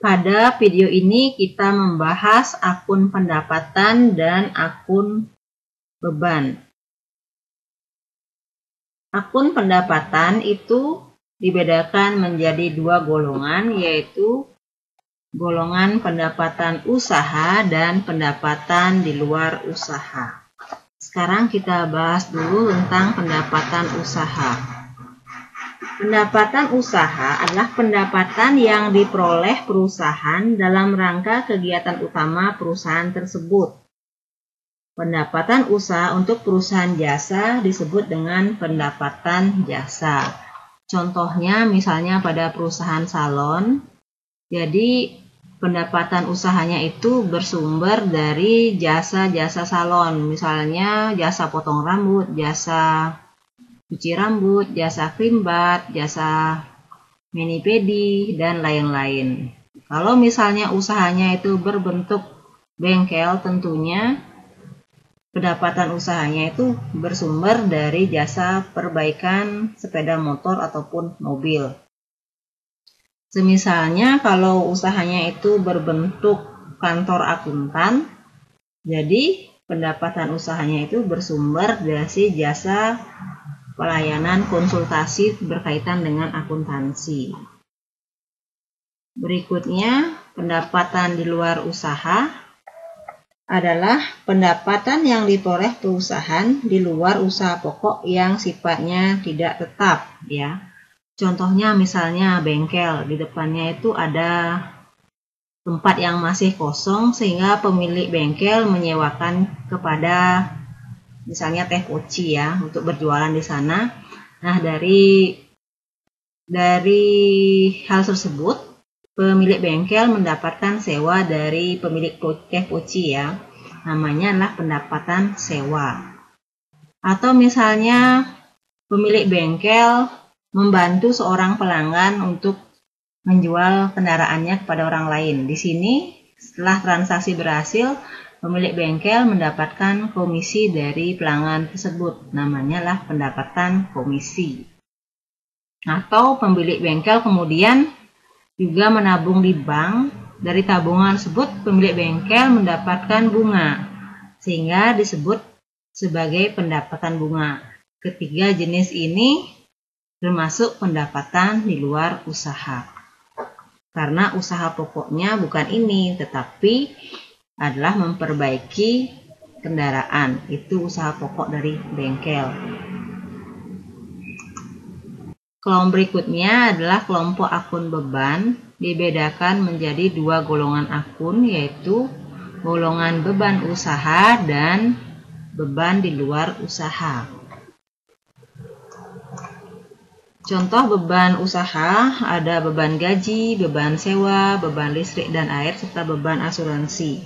Pada video ini kita membahas akun pendapatan dan akun beban. Akun pendapatan itu dibedakan menjadi dua golongan, yaitu golongan pendapatan usaha dan pendapatan di luar usaha. Sekarang kita bahas dulu tentang pendapatan usaha. Pendapatan usaha adalah pendapatan yang diperoleh perusahaan dalam rangka kegiatan utama perusahaan tersebut. Pendapatan usaha untuk perusahaan jasa disebut dengan pendapatan jasa. Contohnya misalnya pada perusahaan salon, jadi pendapatan usahanya itu bersumber dari jasa-jasa salon, misalnya jasa potong rambut, jasa cuci rambut, jasa krim bat, jasa mani-pedi, dan lain-lain. Kalau misalnya usahanya itu berbentuk bengkel, tentunya pendapatan usahanya itu bersumber dari jasa perbaikan sepeda motor ataupun mobil. Semisalnya kalau usahanya itu berbentuk kantor akuntan, jadi pendapatan usahanya itu bersumber dari jasa pelayanan konsultasi berkaitan dengan akuntansi. Berikutnya, pendapatan di luar usaha adalah pendapatan yang diperoleh perusahaan di luar usaha pokok yang sifatnya tidak tetap, ya. Contohnya misalnya bengkel, di depannya itu ada tempat yang masih kosong sehingga pemilik bengkel menyewakan kepada misalnya teh poci ya untuk berjualan di sana. Nah, dari hal tersebut pemilik bengkel mendapatkan sewa dari pemilik teh poci ya. Namanya adalah pendapatan sewa. Atau misalnya pemilik bengkel membantu seorang pelanggan untuk menjual kendaraannya kepada orang lain. Di sini setelah transaksi berhasil, pemilik bengkel mendapatkan komisi dari pelanggan tersebut, namanya lah pendapatan komisi. Atau pemilik bengkel kemudian juga menabung di bank, dari tabungan tersebut pemilik bengkel mendapatkan bunga, sehingga disebut sebagai pendapatan bunga. Ketiga jenis ini termasuk pendapatan di luar usaha. Karena usaha pokoknya bukan ini, tetapi adalah memperbaiki kendaraan. Itu usaha pokok dari bengkel. Kelompok berikutnya adalah kelompok akun beban. Dibedakan menjadi dua golongan akun, yaitu golongan beban usaha dan beban di luar usaha. Contoh beban usaha ada beban gaji, beban sewa, beban listrik dan air, serta beban asuransi.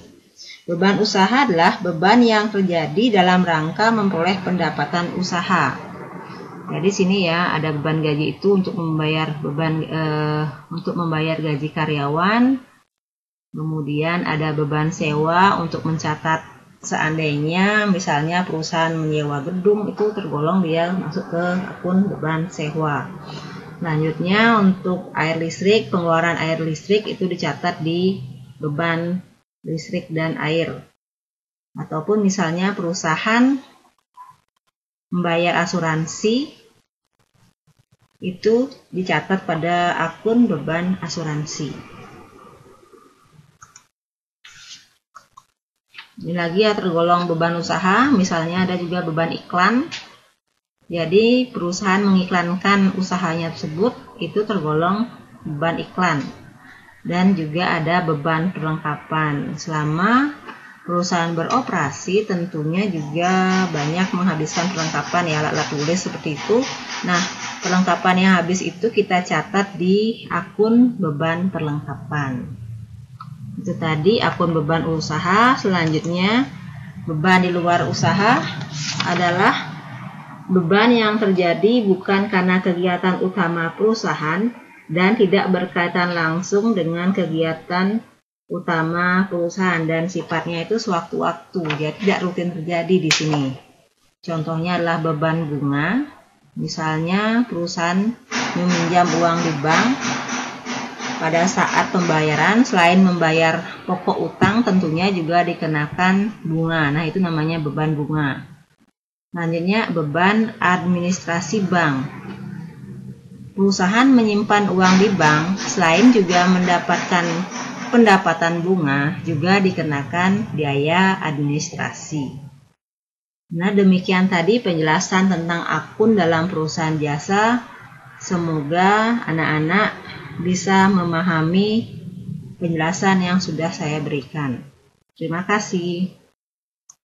Beban usaha adalah beban yang terjadi dalam rangka memperoleh pendapatan usaha. Jadi sini ya ada beban gaji itu untuk membayar membayar gaji karyawan. Kemudian ada beban sewa untuk mencatat seandainya misalnya perusahaan menyewa gedung, itu tergolong dia masuk ke akun beban sewa. Selanjutnya untuk air listrik, pengeluaran air listrik itu dicatat di beban listrik dan air. Ataupun misalnya perusahaan membayar asuransi, itu dicatat pada akun beban asuransi. Ini lagi ya tergolong beban usaha, misalnya ada juga beban iklan. Jadi perusahaan mengiklankan usahanya tersebut, itu tergolong beban iklan. Dan juga ada beban perlengkapan. Selama perusahaan beroperasi tentunya juga banyak menghabiskan perlengkapan ya, alat-alat tulis seperti itu. Nah, perlengkapan yang habis itu kita catat di akun beban perlengkapan. Itu tadi akun beban usaha. Selanjutnya beban di luar usaha adalah beban yang terjadi bukan karena kegiatan utama perusahaan dan tidak berkaitan langsung dengan kegiatan utama perusahaan dan sifatnya itu sewaktu-waktu, jadi tidak rutin terjadi di sini. Contohnya adalah beban bunga. Misalnya perusahaan meminjam uang di bank pada saat pembayaran selain membayar pokok utang tentunya juga dikenakan bunga. Nah, itu namanya beban bunga. Selanjutnya beban administrasi bank. Perusahaan menyimpan uang di bank selain juga mendapatkan pendapatan bunga juga dikenakan biaya administrasi. Nah, demikian tadi penjelasan tentang akun dalam perusahaan jasa. Semoga anak-anak bisa memahami penjelasan yang sudah saya berikan. Terima kasih.